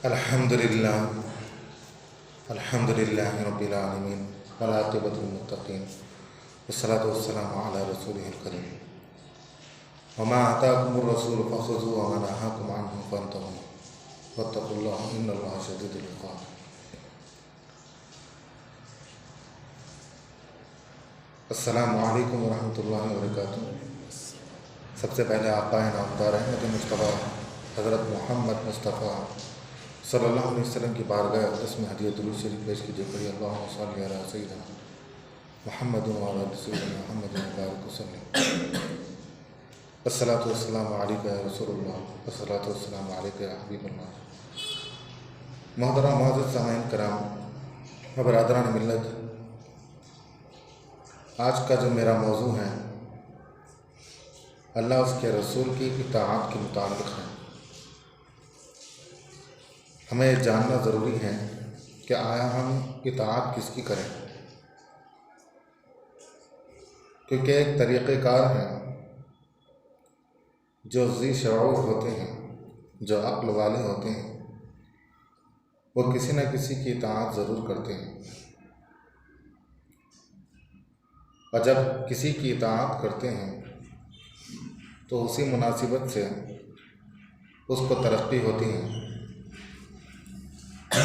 الحمدللہ رب العالمین والعاقبۃ للمتقین والصلاۃ والسلام علی رسولہ الکریم وما آتاکم الرسول فخذوہ وما نہاکم عنہ فانتہوا واتقوا اللہ ان اللہ شدید العقاب۔ السلام علیکم ورحمۃ اللہ وبرکاتہ۔ سب سے پہلے آقا نامدار احمد مصطفیٰ حضرت محمد مصطفیٰ صلی اللہ علیہ وسلم کی بارگاہ اقدس میں ہدیہ درود شریف پیش کیجیے۔ پڑھی اللہم صلی علی سیدنا محمد وعلی سیدنا محمد وبارک وسلم۔ الصلاۃ والسلام علیک یا رسول اللہ، الصلاۃ والسلام علیک یا حبیب اللہ۔ محترم معزز سامعین کرام و برادران ملت، آج کا جو میرا موضوع ہے اللہ اس کے رسول کی اطاعت کے متعلق ہے۔ ہمیں یہ جاننا ضروری ہے کہ آیا ہم اطاعت کس کی کریں، کیونکہ ایک طریقہ کار ہے جو ذی شعور ہوتے ہیں، جو عقل والے ہوتے ہیں، وہ کسی نہ کسی کی اطاعت ضرور کرتے ہیں، اور جب کسی کی اطاعت کرتے ہیں تو اسی مناسبت سے اس کو ترقی ہوتی ہے۔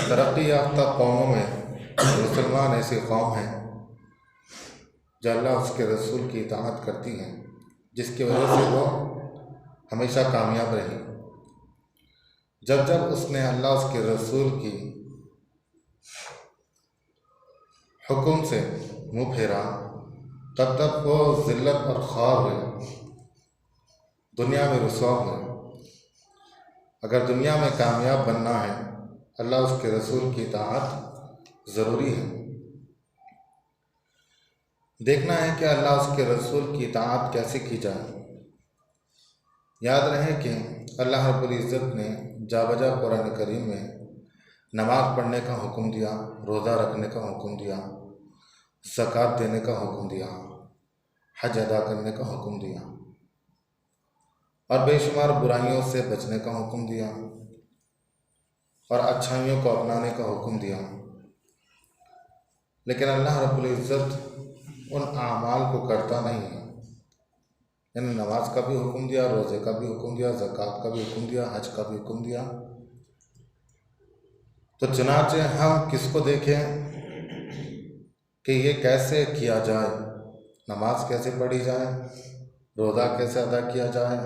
ترقی یافتہ قوموں میں مسلمان ایسی قوم ہیں جو اللہ اس کے رسول کی اطاعت کرتی ہیں، جس کی وجہ سے وہ ہمیشہ کامیاب رہی۔ جب اس نے اللہ اس کے رسول کی حکم سے منہ پھیرا تب وہ ذلت اور خوار ہوئے، دنیا میں رسوا ہوئے۔ اگر دنیا میں کامیاب بننا ہے اللہ اس کے رسول کی اطاعت ضروری ہے۔ دیکھنا ہے کہ اللہ اس کے رسول کی اطاعت کیسے کی جائے۔ یاد رہے کہ اللہ رب العزت نے جا بجا قرآن کریم میں نماز پڑھنے کا حکم دیا، روزہ رکھنے کا حکم دیا، زکوٰۃ دینے کا حکم دیا، حج ادا کرنے کا حکم دیا، اور بے شمار برائیوں سے بچنے کا حکم دیا، اور اچھائیوں کو اپنانے کا حکم دیا۔ لیکن اللہ رب العزت ان اعمال کو کرتا نہیں ہے، یعنی نماز کا بھی حکم دیا، روزے کا بھی حکم دیا، زکوٰۃ کا بھی حکم دیا، حج کا بھی حکم دیا، تو چنانچہ ہم کس کو دیکھیں کہ یہ کیسے کیا جائے، نماز کیسے پڑھی جائے، روزہ کیسے ادا کیا جائے،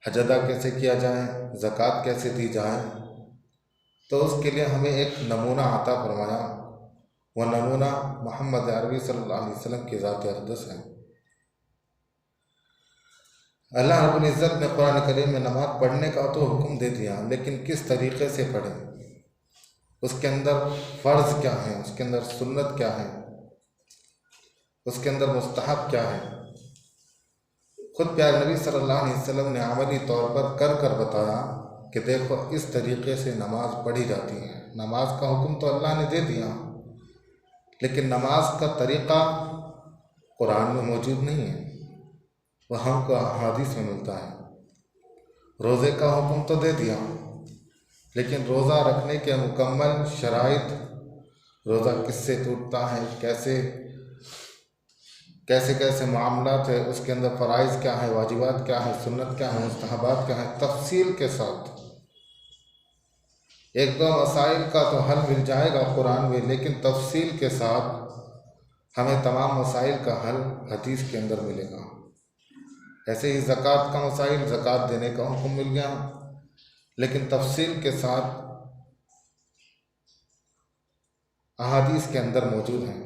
حج ادا کیسے کیا جائے، زکوٰۃ کیسے دی جائے، تو اس کے لیے ہمیں ایک نمونہ عطا فرمایا۔ وہ نمونہ محمد عربی صلی اللہ علیہ وسلم کی ذات اقدس ہے۔ اللہ رب العزت نے قرآن کریم میں نماز پڑھنے کا تو حکم دے دیا، لیکن کس طریقے سے پڑھیں، اس کے اندر فرض کیا ہے، اس کے اندر سنت کیا ہے، اس کے اندر مستحب کیا ہے، خود پیارے نبی صلی اللہ علیہ وسلم نے عملی طور پر کر بتایا کہ دیکھو اس طریقے سے نماز پڑھی جاتی ہے۔ نماز کا حکم تو اللہ نے دے دیا، لیکن نماز کا طریقہ قرآن میں موجود نہیں ہے، وہ ہم کو احادیث میں ملتا ہے۔ روزے کا حکم تو دے دیا، لیکن روزہ رکھنے کے مکمل شرائط، روزہ کس سے ٹوٹتا ہے، کیسے معاملات ہے، اس کے اندر فرائض کیا ہے، واجبات کیا ہے، سنت کیا ہے، مستحبات کیا ہے، تفصیل کے ساتھ۔ ایک دو مسائل کا تو حل مل جائے گا قرآن میں، لیکن تفصیل کے ساتھ ہمیں تمام مسائل کا حل حدیث کے اندر ملے گا۔ ایسے ہی زکوٰۃ کا مسائل، زکوٰۃ دینے کا حکم مل گیا، لیکن تفصیل کے ساتھ احادیث کے اندر موجود ہیں۔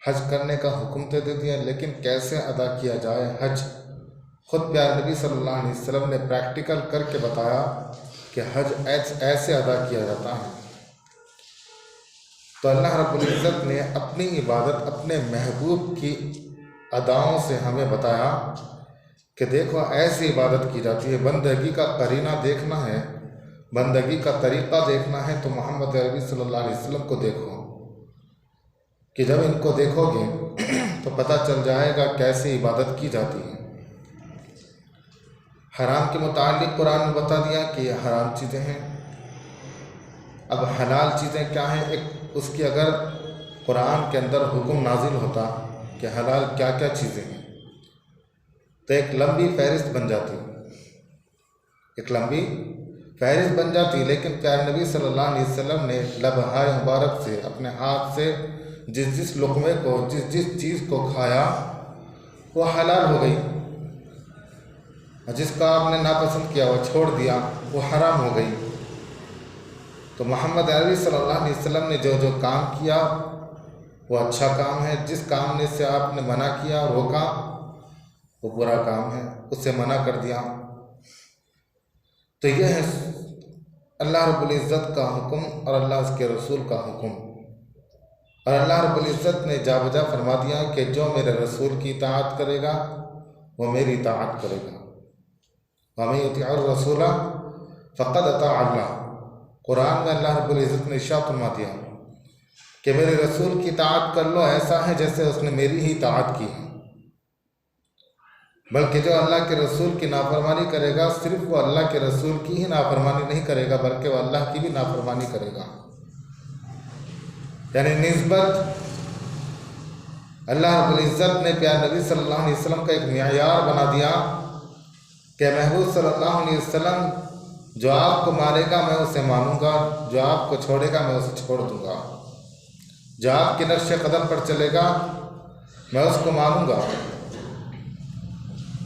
حج کرنے کا حکم تو دے دیا، لیکن کیسے ادا کیا جائے حج، خود پیارے نبی صلی اللہ علیہ وسلم نے پریکٹیکل کر کے بتایا کہ حج ایسے ادا کیا جاتا ہے۔ تو اللہ رب العزت نے اپنی عبادت اپنے محبوب کی اداؤں سے ہمیں بتایا کہ دیکھو ایسی عبادت کی جاتی ہے۔ بندگی کا قرینہ دیکھنا ہے، بندگی کا طریقہ دیکھنا ہے تو محمد عربی صلی اللہ علیہ وسلم کو دیکھو، کہ جب ان کو دیکھو گے تو پتہ چل جائے گا کیسے عبادت کی جاتی ہے۔ حرام کے متعلق قرآن نے بتا دیا کہ یہ حرام چیزیں ہیں، اب حلال چیزیں کیا ہیں، ایک اس کی اگر قرآن کے اندر حکم نازل ہوتا کہ حلال کیا کیا چیزیں ہیں تو ایک لمبی فہرست بن جاتی، ایک لمبی فہرست بن جاتی، لیکن پیارے نبی صلی اللہ علیہ وسلم نے لبہائے مبارک سے اپنے ہاتھ سے جس لقمے کو جس چیز کو کھایا وہ حلال ہو گئی، اور جس کا آپ نے ناپسند کیا وہ چھوڑ دیا وہ حرام ہو گئی۔ تو محمد عربی صلی اللہ علیہ وسلم نے جو کام کیا وہ اچھا کام ہے، جس کام نے سے آپ نے منع کیا روکا وہ برا کام ہے، اس سے منع کر دیا۔ تو یہ ہے اللہ رب العزت کا حکم اور اللہ اس کے رسول کا حکم، اور اللہ رب العزت نے جا بجا فرما دیا کہ جو میرے رسول کی اطاعت کرے گا وہ میری اطاعت کرے گا، وَمَن يُطِعِ الرَّسُولَ فَقَدْ أَطَاعَ اللَّهَ۔ قرآن میں اللہ رب العزت نے ارشاد فرما دیا کہ میرے رسول کی اطاعت کر لو، ایسا ہے جیسے اس نے میری ہی اطاعت کی ہے، بلکہ جو اللہ کے رسول کی نافرمانی کرے گا صرف وہ اللہ کے رسول کی ہی نافرمانی نہیں کرے گا بلکہ وہ اللہ کی بھی نافرمانی کرے گا۔ یعنی نسبت اللہ رب العزت نے پیارے نبی صلی اللہ علیہ وسلم کا ایک معیار بنا دیا کہ محبوب صلی اللہ علیہ وسلم جو آپ کو مارے گا میں اسے مانوں گا، جو آپ کو چھوڑے گا میں اسے چھوڑ دوں گا، جو آپ کے نقش قدم پر چلے گا میں اس کو مانوں گا،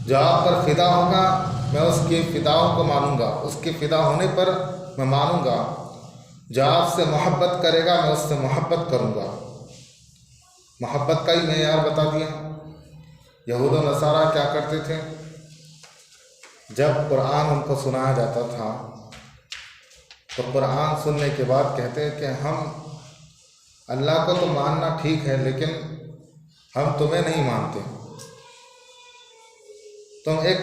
جو آپ پر فدا ہوگا میں اس کی فداؤں کو مانوں گا، اس کے فدا ہونے پر میں مانوں گا، جو آپ سے محبت کرے گا میں اس سے محبت کروں گا۔ محبت کا ہی معیار بتا دیا۔ یہود و نصارہ کیا کرتے تھے، جب قرآن ان کو سنایا جاتا تھا تو قرآن سننے کے بعد کہتے ہیں کہ ہم اللہ کو تو ماننا ٹھیک ہے لیکن ہم تمہیں نہیں مانتے، تم ایک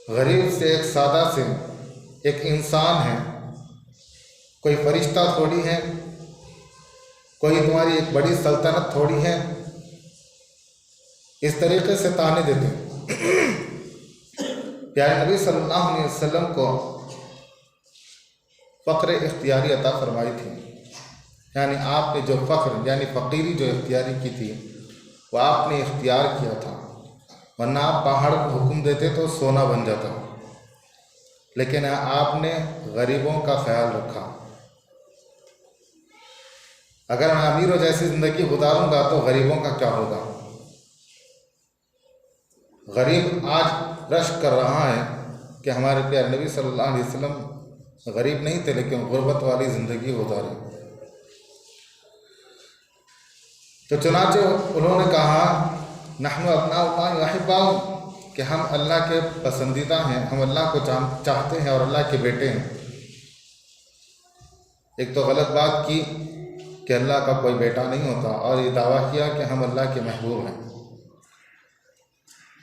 غریب سے، ایک سادہ سے، ایک انسان ہے، کوئی فرشتہ تھوڑی ہے، کوئی تمہاری ایک بڑی سلطنت تھوڑی ہے، اس طریقے سے طعنے دیتے۔ پیارے نبی صلی اللہ علیہ وسلم کو فقر اختیاری عطا فرمائی تھی، یعنی آپ نے جو فقر یعنی فقیری جو اختیاری کی تھی وہ آپ نے اختیار کیا تھا، ورنہ آپ پہاڑ کو حکم دیتے تو سونا بن جاتا، لیکن آپ نے غریبوں کا خیال رکھا۔ اگر میں امیروں جیسی زندگی گزاروں گا تو غریبوں کا کیا ہوگا؟ غریب آج رشک کر رہا ہے کہ ہمارے پیارے نبی صلی اللہ علیہ وسلم غریب نہیں تھے لیکن غربت والی زندگی گزاری۔ تو چنانچہ انہوں نے کہا نحن ابناء اللہ واحباؤ کہ ہم اللہ کے پسندیدہ ہیں، ہم اللہ کو چاہتے ہیں اور اللہ کے بیٹے ہیں۔ ایک تو غلط بات کی کہ اللہ کا کوئی بیٹا نہیں ہوتا، اور یہ دعویٰ کیا کہ ہم اللہ کے محبوب ہیں،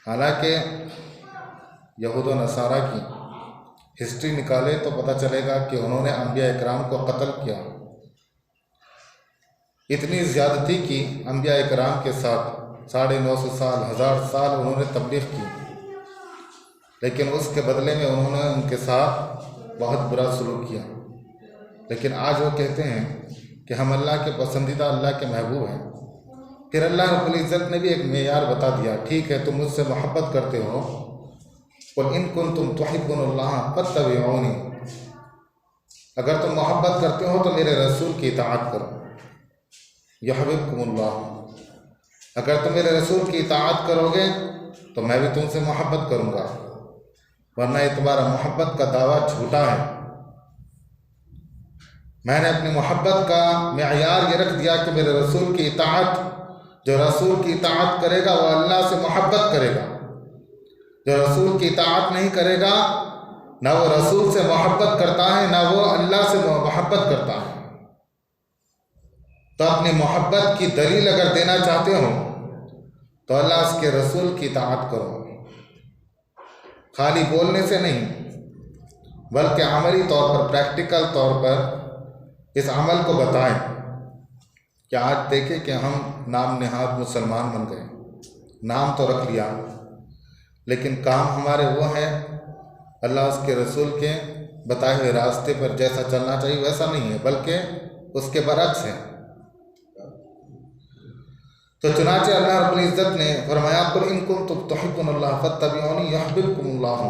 حالانکہ یہود و نصارہ کی ہسٹری نکالے تو پتہ چلے گا کہ انہوں نے انبیاء اکرام کو قتل کیا، اتنی زیادتی کی انبیاء اکرام کے ساتھ، 950 سال 1000 سال انہوں نے تبلیغ کی، لیکن اس کے بدلے میں انہوں نے ان کے ساتھ بہت برا سلوک کیا۔ لیکن آج وہ کہتے ہیں کہ ہم اللہ کے پسندیدہ، اللہ کے محبوب ہیں۔ پھر اللہ رب العزت نے بھی ایک معیار بتا دیا، ٹھیک ہے تم مجھ سے محبت کرتے ہو، قُلْ إِن كُنتُمْ تُحِبُّونَ اللَّهَ فَاتَّبِعُونِي، اگر تم محبت کرتے ہو تو میرے رسول کی اطاعت کرو، یحببکم اللہ، اگر تم میرے رسول کی اطاعت کرو گے تو میں بھی تم سے محبت کروں گا، ورنہ یہ تمہارا محبت کا دعویٰ جھوٹا ہے۔ میں نے اپنی محبت کا معیار یہ رکھ دیا کہ میرے رسول کی اطاعت، جو رسول کی اطاعت کرے گا وہ اللہ سے محبت کرے گا، جو رسول کی اطاعت نہیں کرے گا نہ وہ رسول سے محبت کرتا ہے نہ وہ اللہ سے محبت کرتا ہے۔ تو اپنی محبت کی دلیل اگر دینا چاہتے ہو تو اللہ اس کے رسول کی اطاعت کرو، خالی بولنے سے نہیں بلکہ عملی طور پر، پریکٹیکل طور پر اس عمل کو بتائیں۔ کہ آج دیکھیں کہ ہم نام نہاد مسلمان بن گئے، نام تو رکھ لیا لیکن کام ہمارے وہ ہیں اللہ اس کے رسول کے بتائے ہوئے راستے پر جیسا چلنا چاہیے ویسا نہیں ہے، بلکہ اس کے برعکس ہے۔ تو چنانچہ اللہ رب العزت نے فرمایا قل ان کنتم تحبون اللہ فاتبعونی یحببکم اللہ،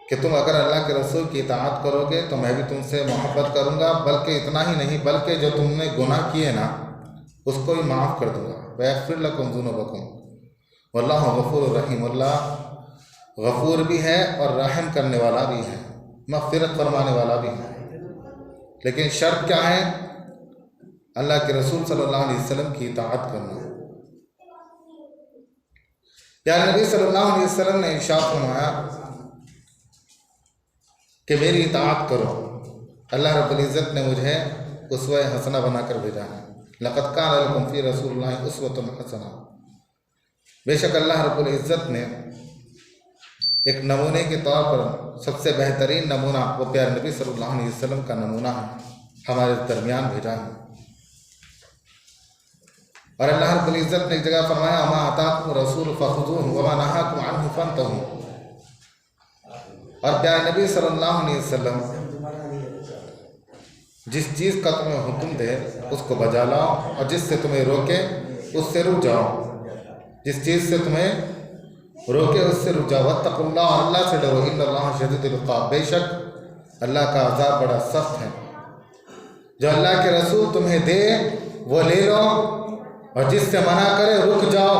کہ تم اگر اللہ کے رسول کی اطاعت کرو گے تو میں بھی تم سے محبت کروں گا، بلکہ اتنا ہی نہیں بلکہ جو تم نے گناہ کیے نا اس کو بھی معاف کر دوں گا، وَيَغْفِرْ لَكُمْ ذُنُوبَكُمْ وَاللَّهُ غَفُورٌ رَحِيمٌ، اللہ غفور بھی ہے اور رحم کرنے والا بھی ہے، مغفرت فرمانے والا بھی ہے۔ لیکن شرط کیا ہے؟ اللہ کے رسول صلی اللہ علیہ وسلم کی اطاعت کرنا۔ پیارے نبی صلی اللہ علیہ وسلم نے ارشاد فرمایا کہ میری اطاعت کرو، اللہ رب العزت نے مجھے اسوہ حسنہ بنا کر بھیجا ہے، لقد کان لکم فی رسول اللہ اسوۃ حسنہ، بے شک اللہ رب العزت نے ایک نمونے کے طور پر سب سے بہترین نمونہ وہ پیارے نبی صلی اللہ علیہ وسلم کا نمونہ ہے، ہمارے درمیان بھیجا ہے۔ اور اللہ رب العزت نے ایک جگہ فرمایا وما آتاکم الرسول فخذوہ وما نہاکم عنہ فانتہوا، اور پیارے نبی صلی اللہ علیہ وسلم جس چیز کا تمہیں حکم دے اس کو بجا لاؤ، اور جس سے تمہیں روکے اس سے رک جاؤ، جس چیز سے تمہیں روکے اس سے رک جاؤ، واتقوا اللہ، اور اللہ سے ڈرو، ان اللہ شدید العقاب، بے شک اللہ کا عذاب بڑا سخت ہے۔ جو اللہ کے رسول تمہیں دے وہ لے لو، اور جس سے منع کرے رک جاؤ۔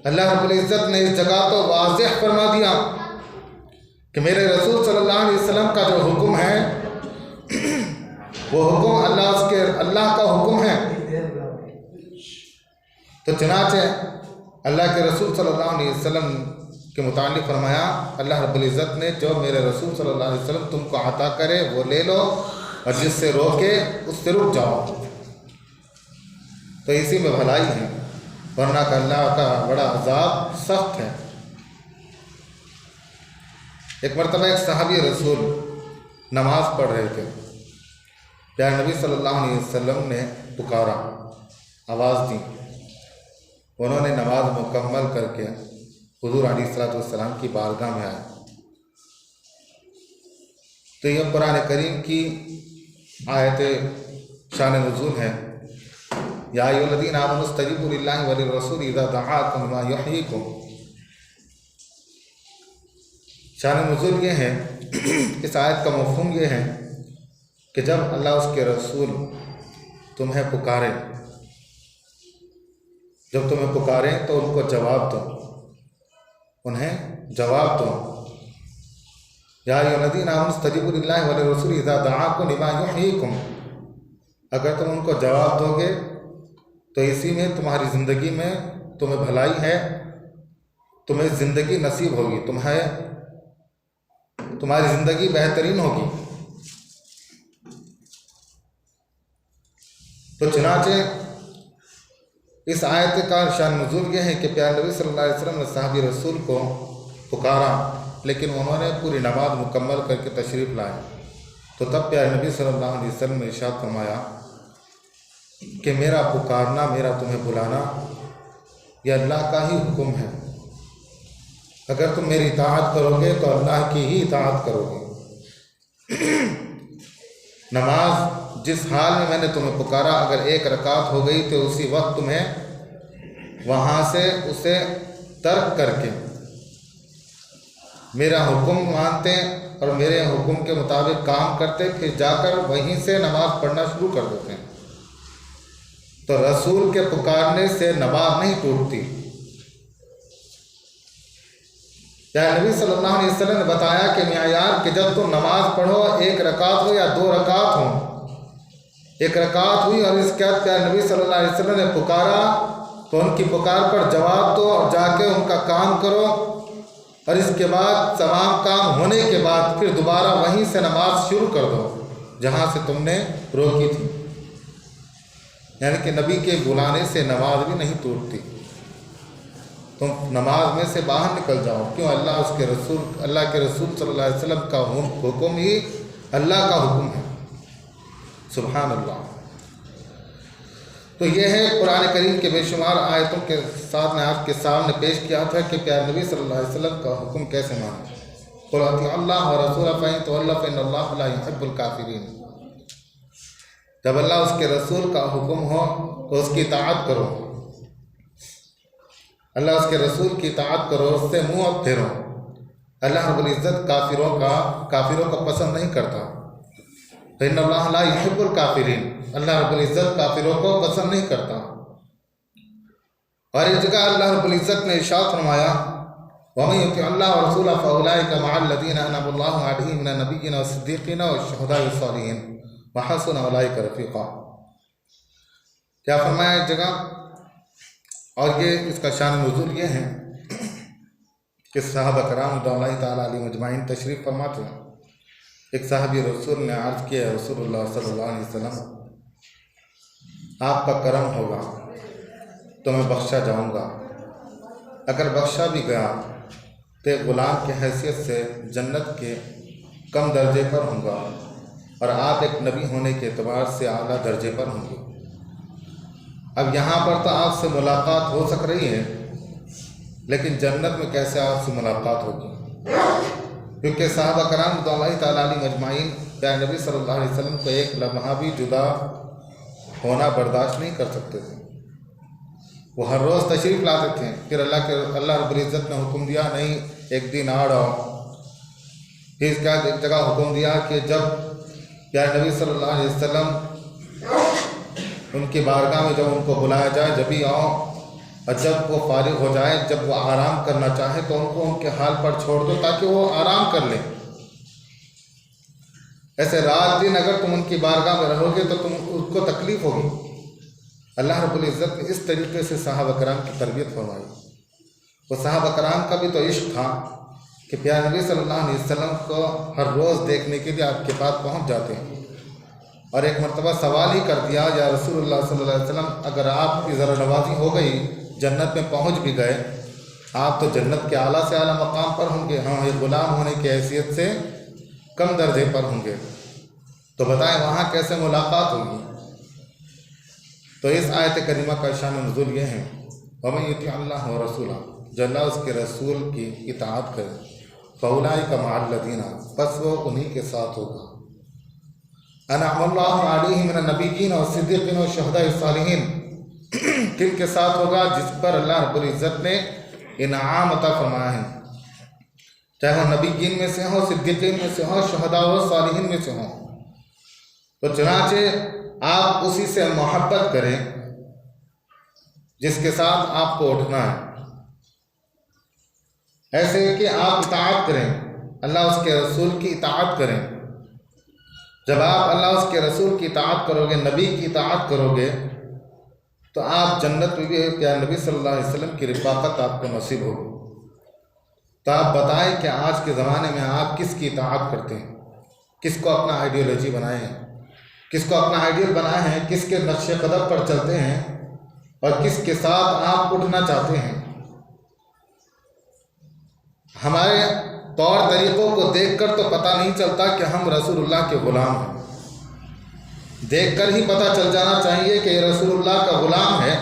اللہ رب العزت نے اس جگہ تو واضح فرما دیا کہ میرے رسول صلی اللہ علیہ وسلم کا جو حکم ہے وہ حکم اللہ کا حکم ہے۔ تو چنانچہ اللہ کے رسول صلی اللہ علیہ وسلم کے متعلق فرمایا اللہ رب العزت نے جو میرے رسول صلی اللہ علیہ وسلم تم کو عطا کرے وہ لے لو، اور جس سے روکے اس سے رک جاؤ، تو اسی میں بھلائی ہے، ورنہ کہ اللہ کا بڑا عذاب سخت ہے۔ ایک مرتبہ ایک صحابی رسول نماز پڑھ رہے تھے، پیارے نبی صلی اللہ علیہ وسلم نے پکارا، آواز دی، انہوں نے نماز مکمل کر کے حضور علیہ السلام کی بارگاہ میں آئے۔ تو یہ قرآن کریم کی آیت شان نزول ہے، یا ایھا الذین آمنوا استجیبوا للہ وللرسول اذا دعاکم لما یحییکم۔ شان نزول یہ ہے، اس آیت کا مفہوم یہ ہے کہ جب اللہ اس کے رسول تمہیں پکارے، جب تمہیں پکاریں تو ان کو جواب دو، انہیں جواب دو۔ یا ایھا الذین آمنوا استجیبوا للہ وللرسول اذا دعاکم لما یحییکم، اگر تم ان کو جواب دو گے تو اسی میں تمہاری زندگی میں تمہیں بھلائی ہے، تمہیں زندگی نصیب ہوگی، تمہاری زندگی بہترین ہوگی۔ تو چنانچہ اس آیت کا شان نزول یہ ہے کہ پیارے نبی صلی اللہ علیہ وسلم نے صحابی رسول کو پکارا، لیکن انہوں نے پوری نماز مکمل کر کے تشریف لائے۔ تو تب پیارے نبی صلی اللہ علیہ وسلم نے ارشاد فرمایا کہ میرا پکارنا، میرا تمہیں بلانا یہ اللہ کا ہی حکم ہے، اگر تم میری اطاعت کرو گے تو اللہ کی ہی اطاعت کرو گے۔ نماز جس حال میں میں نے تمہیں پکارا، اگر ایک رکعت ہو گئی تو اسی وقت تمہیں وہاں سے اسے ترک کر کے میرا حکم مانتے اور میرے حکم کے مطابق کام کرتے، پھر جا کر وہیں سے نماز پڑھنا شروع کر دیتے ہیں۔ تو رسول کے پکارنے سے نماز نہیں ٹوٹتی۔ پیارے نبی صلی اللہ علیہ وسلم نے بتایا کہ معیار کہ جب تم نماز پڑھو، ایک رکعت ہو یا دو رکعت ہو، ایک رکعت ہوئی اور اس کے بعد پیارے نبی صلی اللہ علیہ وسلم نے پکارا تو ان کی پکار پر جواب دو اور جا کے ان کا کام کرو، اور اس کے بعد تمام کام ہونے کے بعد پھر دوبارہ وہیں سے نماز شروع کر دو جہاں سے تم نے روکی تھی۔ یعنی کہ نبی کے بلانے سے نماز بھی نہیں ٹوٹتی۔ تم نماز میں سے باہر نکل جاؤ، کیوں؟ اللہ کے رسول صلی اللہ علیہ وسلم کا حکم ہی اللہ کا حکم ہے۔ سبحان اللہ۔ تو یہ ہے قرآن کریم کے بے شمار آیتوں کے ساتھ میں آپ کے سامنے پیش کیا تھا کہ پیارے نبی صلی اللہ علیہ وسلم کا حکم کیسے مانیں۔ قُلْ اطیعوا اللہ وَرَسُولَهُ فَإِن تَوَلَّوْا فَإِنَّ اللَّهَ لَا يُحِبُّ الْكَافِرِينَ۔ جب اللہ اس کے رسول کا حکم ہو تو اس کی اطاعت کرو، اللہ اس کے رسول کی اطاعت کرو، اس سے منہ اب پھیرو۔ اللہ رب العزت کافروں کو پسند نہیں کرتا۔ فَإِنَّ اللَّهَ لَا يُحِبُّ الْكَافِرِينَ، اللہ رب العزت کافروں کو پسند نہیں کرتا۔ اور ایک جگہ اللہ رب العزت نے ارشاد فرمایا وَمَن يُطِعِ اللَّهَ وَرَسُولَهُ فَأُولَٰئِكَ مَعَ الَّذِينَ أَنْعَمَ اللَّهُ عَلَيْهِم مِّنَ النَّبِيِّينَ وَالصِّدِّيقِينَ وَالشُّهَدَاءِ وَالصَّالِحِينَ وَحَسُنَ أُولَٰئِكَ رَفِيقًا۔ کیا فرمایا ایک جگہ، اور یہ اس کا شان نزول یہ ہے کہ صحابہ کرام رضوان اللہ تعالیٰ علیہم اجمعین تشریف فرماتے ہیں۔ ایک صحابی رسول نے عرض کیا رسول اللہ صلی اللہ علیہ وسلم آپ کا کرم ہوگا تو میں بخشا جاؤں گا، اگر بخشا بھی گیا تو غلام کی حیثیت سے جنت کے کم درجے پر ہوں گا، اور آپ ایک نبی ہونے کے اعتبار سے اعلیٰ درجے پر ہوں گے۔ اب یہاں پر تو آپ سے ملاقات ہو سک رہی ہے، لیکن جنت میں کیسے آپ سے ملاقات ہوگی؟ کیونکہ صحابہ کرام رضوان اللہ تعالیٰ علیہم اجمعین پیارے نبی صلی اللہ علیہ وسلم کو ایک لمحہ بھی جدا ہونا برداشت نہیں کر سکتے تھے۔ وہ ہر روز تشریف لاتے تھے، پھر اللہ رب العزت نے حکم دیا نہیں ایک دن آ رہا، پھر اس کا ایک جگہ حکم دیا کہ جب پیارے نبی صلی اللہ علیہ وسلم ان کی بارگاہ میں جب ان کو بلایا جائے جب ہی آؤ، اور جب وہ فارغ ہو جائے، جب وہ آرام کرنا چاہے تو ان کو ان کے حال پر چھوڑ دو تاکہ وہ آرام کر لیں۔ ایسے رات دن اگر تم ان کی بارگاہ میں رہو گے تو تم اس کو تکلیف ہوگی۔ اللہ رب العزت نے اس طریقے سے صحابہ کرام کی تربیت فرمائی۔ وہ صحابہ کرام کا بھی تو عشق تھا کہ پیارے نبی صلی اللہ علیہ وسلم کو ہر روز دیکھنے کے لیے آپ کے پاس پہنچ جاتے ہیں، اور ایک مرتبہ سوال ہی کر دیا یا رسول اللہ صلی اللہ علیہ وسلم اگر آپ کی ذرا نوازی ہو گئی، جنت میں پہنچ بھی گئے، آپ تو جنت کے اعلیٰ سے اعلیٰ مقام پر ہوں گے، ہم ایک غلام ہونے کی حیثیت سے کم درجے پر ہوں گے، تو بتائیں وہاں کیسے ملاقات ہوگی؟ تو اس آیت کریمہ کا شان نزول یہ ہے وَمَن يُطِعِ اللَّهَ وَرَسُولَهُ، جو اللہ اس کے رسول کی اطاعت کرے، فَأُولَٰئِكَ مَعَ الَّذِينَ، پس وہ انہی کے ساتھ ہوگا، أَنْعَمَ اللَّهُ عَلَيْهِم مِّنَ النَّبِيِّينَ وَالصِّدِّيقِينَ وَالشُّهَدَاءِ وَالصَّالِحِينَ، کن کے ساتھ ہوگا؟ جس پر اللہ رب العزت نے انعام عطا فرمایا ہے، چاہے وہ نبیین میں سے ہوں، صدیقین میں سے ہوں، شہداء و صالحین میں سے ہوں۔ تو چنانچہ آپ اسی سے محبت کریں جس کے ساتھ آپ کو اٹھنا ہے، ایسے کہ آپ اطاعت کریں، اللہ اس کے رسول کی اطاعت کریں۔ جب آپ اللہ اس کے رسول کی اطاعت کرو گے، نبی کی اطاعت کرو گے، تو آپ جنت میں بھی پیارے نبی صلی اللہ علیہ وسلم کی رفاقت آپ کو نصیب ہوگی۔ تو آپ بتائیں کہ آج کے زمانے میں آپ کس کی اطاعت کرتے ہیں، کس کو اپنا آئیڈیالوجی بنائے ہیں، کس کو اپنا آئیڈیل بنائے ہیں، کس کے نقش قدم پر چلتے ہیں، اور کس کے ساتھ آپ اٹھنا چاہتے ہیں۔ ہمارے طور طریقوں کو دیکھ کر تو پتہ نہیں چلتا کہ ہم رسول اللہ کے غلام ہیں، دیکھ کر ہی پتہ چل جانا چاہیے کہ یہ رسول اللہ کا غلام ہے۔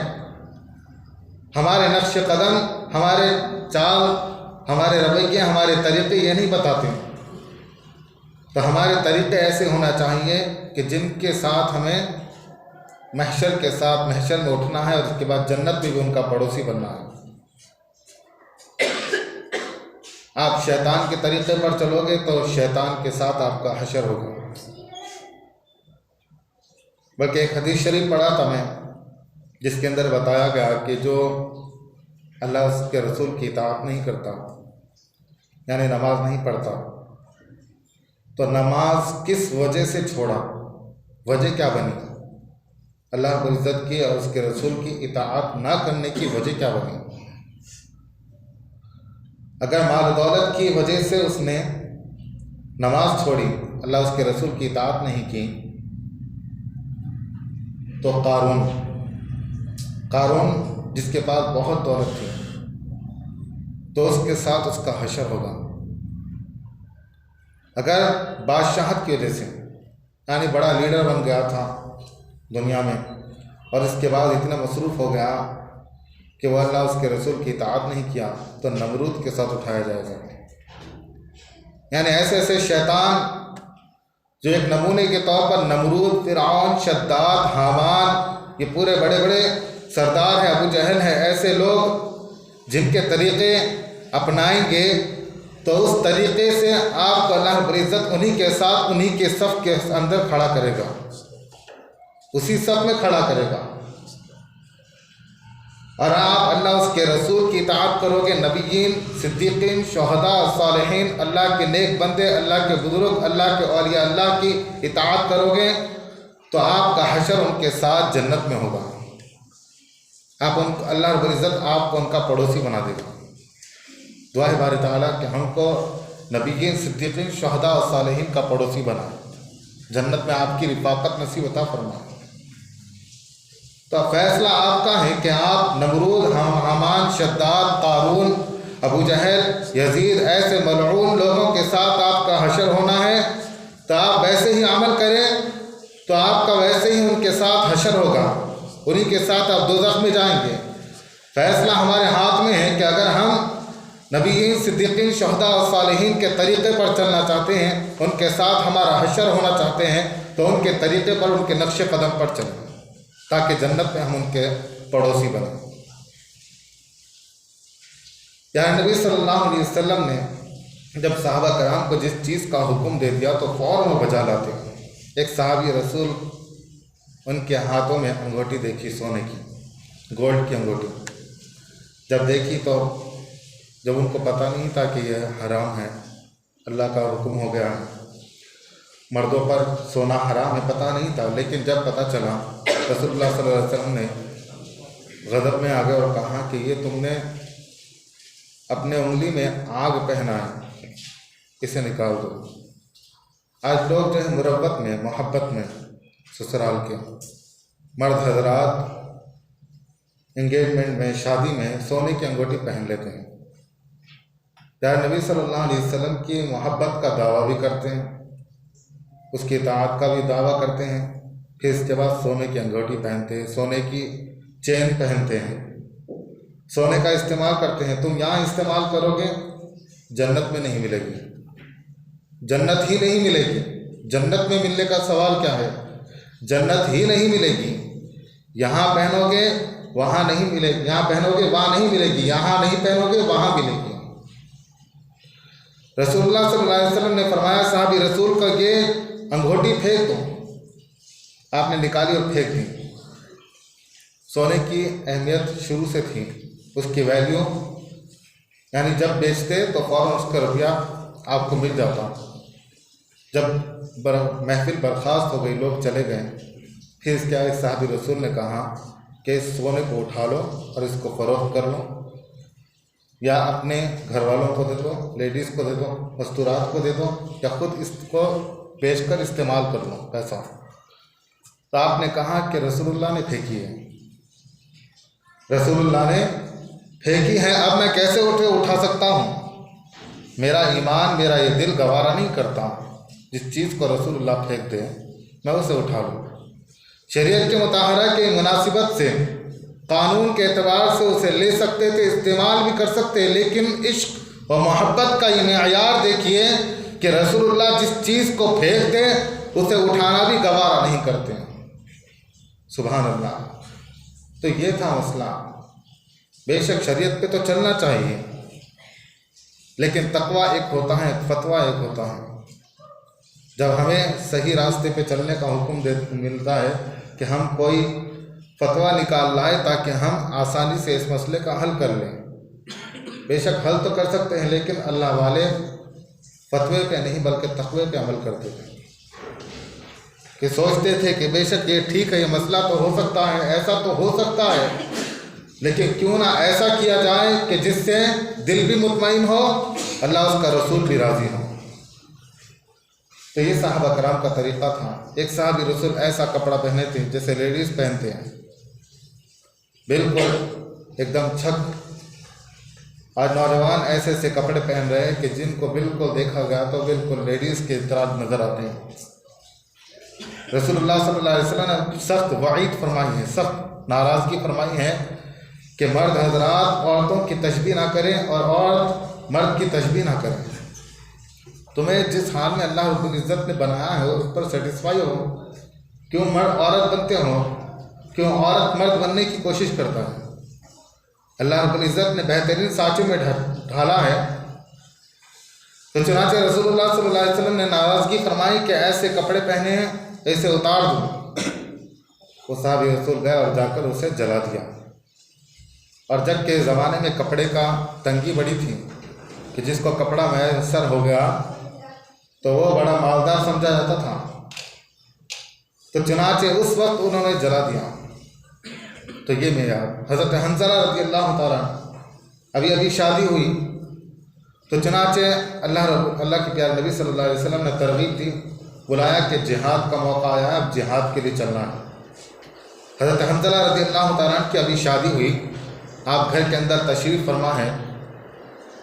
ہمارے نقش قدم، ہمارے چال، ہمارے رویے، ہمارے طریقے یہ نہیں بتاتے، تو ہمارے طریقے ایسے ہونا چاہیے کہ جن کے ساتھ ہمیں محشر میں اٹھنا ہے، اور اس کے بعد جنت میں بھی ان کا پڑوسی بننا ہے۔ آپ شیطان کے طریقے پر چلو گے تو شیطان کے ساتھ آپ کا حشر ہوگا۔ بلکہ ایک حدیث شریف پڑھا تھا میں، جس کے اندر بتایا گیا کہ جو اللہ اس کے رسول کی اطاعت نہیں کرتا، یعنی نماز نہیں پڑھتا، تو نماز کس وجہ سے چھوڑا، وجہ کیا بنی، اللہ رب العزت کی اور اس کے رسول کی اطاعت نہ کرنے کی وجہ کیا بنی؟ اگر مال و دولت کی وجہ سے اس نے نماز چھوڑی، اللہ اس کے رسول کی اطاعت نہیں کی، تو قارون جس کے پاس بہت دولت تھی، تو اس کے ساتھ اس کا حشر ہوگا۔ اگر بادشاہت کی وجہ سے، یعنی بڑا لیڈر بن گیا تھا دنیا میں، اور اس کے بعد اتنا مصروف ہو گیا کہ وہ اللہ اس کے رسول کی اطاعت نہیں کیا تو نمرود کے ساتھ اٹھایا جائے گا۔ یعنی ایسے ایسے شیطان جو ایک نمونے کے طور پر نمرود، فرعون، شداد، حامان، یہ پورے بڑے بڑے سردار ہیں، ابو جہل ہے، ایسے لوگ جن کے طریقے اپنائیں گے تو اس طریقے سے آپ کو اللہ رب العزت انہی کے ساتھ انہی کے صف کے اندر کھڑا کرے گا، اسی صف میں کھڑا کرے گا، اور آپ اللہ اس کے رسول کی اطاعت کرو گے، نبیین، صدیقین، شہداء، صالحین، اللہ کے نیک بندے، اللہ کے بزرگ، اللہ کے اولیاء اللہ کی اطاعت کرو گے تو آپ کا حشر ان کے ساتھ جنت میں ہوگا۔ اللہ رب العزت آپ کو ان کا پڑوسی بنا دے گا۔ دعا ہے باری تعالیٰ کہ ہم کو نبیین، صدیقین، شہداء اور صالحین کا پڑوسی بنا، جنت میں آپ کی رفاقت نصیب عطا فرمائے۔ تو فیصلہ آپ کا ہے کہ آپ نمرود، حامان، شداد، قارون، ابو جہل، یزید، ایسے ملعون لوگوں کے ساتھ آپ کا حشر ہونا ہے تو آپ ویسے ہی عمل کریں تو آپ کا ویسے ہی ان کے ساتھ حشر ہوگا، انہی کے ساتھ آپ دوزخ میں جائیں گے۔ فیصلہ ہمارے ہاتھ میں ہے کہ اگر ہم نبیین، صدیقین، شہداء اور صالحین کے طریقے پر چلنا چاہتے ہیں، ان کے ساتھ ہمارا حشر ہونا چاہتے ہیں تو ان کے طریقے پر، ان کے نقش قدم پر چلیں تاکہ جنت میں ہم ان کے پڑوسی بنیں۔ یعنی نبی صلی اللہ علیہ وسلم نے جب صحابہ کرام کو جس چیز کا حکم دے دیا تو فوراً وہ بجا لاتے۔ ایک صحابی رسول، ان کے ہاتھوں میں انگوٹھی دیکھی سونے کی، گولڈ کی انگوٹھی، جب دیکھی تو جب ان کو پتہ نہیں تھا کہ یہ حرام ہے، اللہ کا حکم ہو گیا، مردوں پر سونا حرام ہے، پتہ نہیں تھا، لیکن جب پتہ چلا رسول اللہ صلی اللہ علیہ وسلم نے غضب میں آ گئے اور کہا کہ یہ تم نے اپنے انگلی میں آگ پہنا ہے، اسے نکال دو۔ آج لوگ جو ہے مروت میں، محبت میں، سسرال کے مرد حضرات انگیجمنٹ میں، شادی میں سونے کی انگوٹھی پہن لیتے ہیں، پیارے نبی صلی اللہ علیہ وسلم کی محبت کا دعویٰ بھی کرتے ہیں، اس کی اطاعت کا بھی دعویٰ کرتے ہیں، پھر اس کے بعد سونے کی انگوٹھی پہنتے ہیں، سونے کی چین پہنتے ہیں، سونے کا استعمال کرتے ہیں۔ تم یہاں استعمال کرو گے جنت میں نہیں ملے گی، جنت ہی نہیں ملے گی، جنت میں ملنے کا سوال کیا ہے، جنت ہی نہیں ملے گی، یہاں پہنو گے وہاں نہیں ملے گی، یہاں پہنو گے وہاں نہیں ملے گی، یہاں نہیں پہنو گے وہاں ملے گی۔ رسول اللہ صلی اللہ علیہ وسلم نے فرمایا صحابی رسول کا یہ انگوٹھی پھینک دو، آپ نے نکالی اور پھینک دی۔ سونے کی اہمیت شروع سے تھی، اس کی ویلیو، یعنی جب بیچتے تو فوراً اس کا روپیہ آپ کو مل جاتا۔ جب محفل برخاست ہو گئی، لوگ چلے گئے، پھر اس کے ایک صحابی رسول نے کہا کہ اس سونے کو اٹھا لو اور اس کو فروخت کر لو، یا اپنے گھر والوں کو دے دو، لیڈیز کو دے دو، مستورات کو دے دو، یا خود اس کو بیچ کر استعمال کر لو پیسہ۔ تو آپ نے کہا کہ رسول اللہ نے پھینکی ہے، رسول اللہ نے پھینکی ہے، اب میں کیسے اٹھا سکتا ہوں؟ میرا ایمان، میرا یہ دل گوارا نہیں کرتا جس چیز کو رسول اللہ پھینک دے میں اسے اٹھا لوں۔ شریعت کے مطالعہ کے مناسبت سے، قانون کے اعتبار سے اسے لے سکتے تھے، استعمال بھی کر سکتے، لیکن عشق و محبت کا یہ معیار دیکھیے کہ رسول اللہ جس چیز کو پھینکتے اسے اٹھانا بھی گوارا نہیں کرتے۔ سبحان اللہ۔ تو یہ تھا مسئلہ۔ بے شک شریعت پہ تو چلنا چاہیے، لیکن تقویٰ ایک ہوتا ہے، فتویٰ ایک ہوتا ہے۔ جب ہمیں صحیح راستے پہ چلنے کا حکم ملتا ہے کہ ہم کوئی فتویٰ نکال لائے تاکہ ہم آسانی سے اس مسئلے کا حل کر لیں، بے شک حل تو کر سکتے ہیں، لیکن اللہ والے فتوے پہ نہیں بلکہ تقوی پہ عمل کرتے تھے، کہ سوچتے تھے کہ بے شک یہ ٹھیک ہے، یہ مسئلہ تو ہو سکتا ہے، ایسا تو ہو سکتا ہے، لیکن کیوں نہ ایسا کیا جائے کہ جس سے دل بھی مطمئن ہو، اللہ اس کا رسول بھی راضی ہو۔ تو یہ صحابہ کرام کا طریقہ تھا۔ ایک صحابی رسول ایسا کپڑا پہنے تھے جیسے لیڈیز پہنتے ہیں، بالکل ایک دم چھک۔ آج نوجوان ایسے ایسے کپڑے پہن رہے ہیں کہ جن کو بالکل دیکھا گیا تو بالکل لیڈیز کے طرح نظر آتے ہیں۔ رسول اللہ صلی اللہ علیہ وسلم نے سخت وعید فرمائی ہے، سخت ناراضگی فرمائی ہے کہ مرد حضرات عورتوں کی تشبیہ نہ کریں اور عورت مرد کی تشبیہ نہ کریں۔ تمہیں جس حال میں اللہ رب العزت نے بنایا ہے اس پر سیٹسفائی ہو، کیوں مرد عورت بنتے ہو، کیوں عورت مرد بننے کی کوشش کرتا ہے؟ اللہ رب العزت نے بہترین سانچوں میں ڈھالا ہے۔ تو چنانچہ رسول اللہ صلی اللہ علیہ وسلم نے ناراضگی فرمائی کہ ایسے کپڑے پہنے ہیں ایسے اتار دو۔ وہ صحابی رسول گئے اور جا کر اسے جلا دیا۔ اور جب کے زمانے میں کپڑے کا تنگی بڑی تھی کہ جس کو کپڑا میسر ہو گیا تو وہ بڑا مالدار سمجھا جاتا تھا، تو چنانچہ اس وقت انہوں نے جلا دیا۔ تو یہ معیار۔ حضرت حنظلہ رضی اللہ تعالیٰ ابھی شادی ہوئی، تو چنانچہ اللہ کے پیارے نبی صلی اللہ علیہ وسلم نے ترغیب دی، بلایا کہ جہاد کا موقع آیا ہے، اب جہاد کے لیے چلنا ہے۔ حضرت حنظلہ رضی اللہ تعالیٰ کی ابھی شادی ہوئی، آپ گھر کے اندر تشریف فرما ہے۔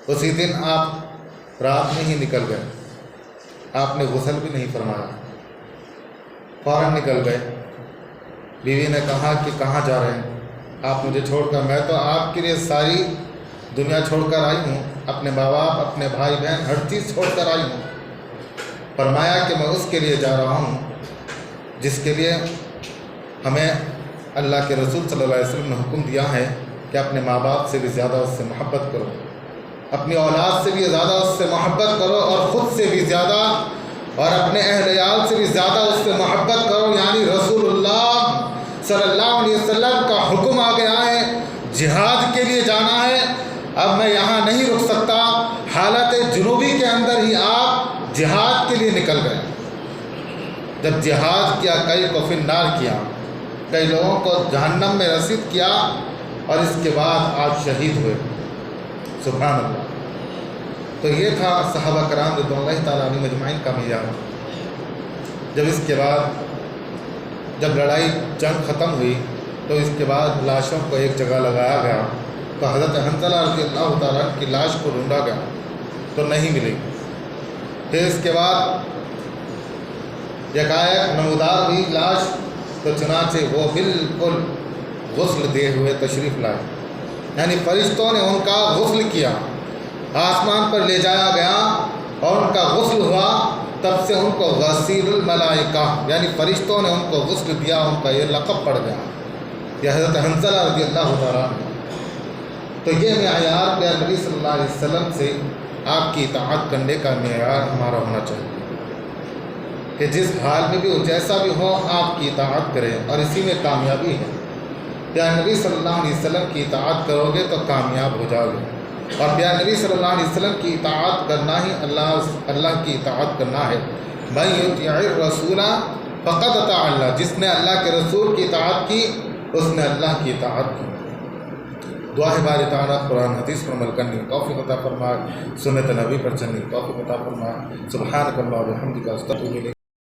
اسی دن آپ رات میں ہی نکل گئے، آپ نے غسل بھی نہیں فرمایا، فوراً نکل گئے۔ بیوی نے کہا کہ کہاں جا رہے ہیں آپ مجھے چھوڑ کر؟ میں تو آپ کے لیے ساری دنیا چھوڑ کر آئی ہوں، اپنے ماں باپ، اپنے بھائی بہن، ہر چیز چھوڑ کر آئی ہوں۔ فرمایا کہ میں اس کے لیے جا رہا ہوں جس کے لیے ہمیں اللہ کے رسول صلی اللہ علیہ وسلم نے حکم دیا ہے کہ اپنے ماں باپ سے بھی زیادہ اس سے محبت کرو، اپنی اولاد سے بھی زیادہ اس سے محبت کرو، اور خود سے بھی زیادہ اور اپنے اہل عیال سے بھی زیادہ اس سے محبت کرو۔ یعنی رسول اللہ صلی اللہ علیہ وسلم کا حکم آ گیا ہے، جہاد کے لیے جانا ہے، اب میں یہاں نہیں رک سکتا۔ حالت جنوبی کے اندر ہی آپ جہاد کے لیے نکل گئے۔ جب جہاد کیا، کئی کو فی النار کیا، کئی لوگوں کو جہنم میں رسید کیا، اور اس کے بعد آپ شہید ہوئے۔ سبحان اللہ۔ تو یہ تھا صحابہ کرام رضوان اللہ تعالیٰ علیہم اجمعین کا معیار۔ جب اس کے بعد جب لڑائی جنگ ختم ہوئی تو اس کے بعد لاشوں کو ایک جگہ لگایا گیا، تو حضرت حنظلہ رضی اللہ تعالیٰ کی لاش کو ڈھونڈا گیا تو نہیں ملی۔ پھر اس کے بعد یکایک نمودار ہوئی لاش، تو چنانچہ وہ بالکل غسل دیے ہوئے تشریف لائے، یعنی فرشتوں نے ان کا غسل کیا، آسمان پر لے جایا گیا اور ان کا غسل ہوا۔ تب سے ان کو غسیل الملائکہ، یعنی فرشتوں نے ان کو غسل دیا، ان کا یہ لقب پڑ گیا، یہ حضرت حنظلہ رضی اللہ تعالیٰ۔ تو یہ معیار پیارے نبی صلی اللہ علیہ وسلم سے آپ کی اطاعت کرنے کا معیار ہمارا ہونا چاہیے کہ جس حال میں بھی ہو، جیسا بھی ہو، آپ کی اطاعت کریں، اور اسی میں کامیابی ہے۔ پیارے نبی صلی اللہ علیہ وسلم کی اطاعت کرو گے تو کامیاب ہو جاؤ گے، اور پیارے نبی صلی اللہ علیہ وسلم کی اطاعت کرنا ہی اللہ کی اطاعت کرنا ہے۔ من یطیع الرسول فقد اطاع اللہ، جس نے اللہ کے رسول کی اطاعت کی اس نے اللہ کی اطاعت کی۔ دعا ہے باری تعالیٰ قرآن حدیث پر عمل کرنے کی توفیق عطا فرمائے، سنت نبی پر چلنے کی توفیق عطا فرمائے۔ سبحانک اللہم و بحمدک، استغفرک۔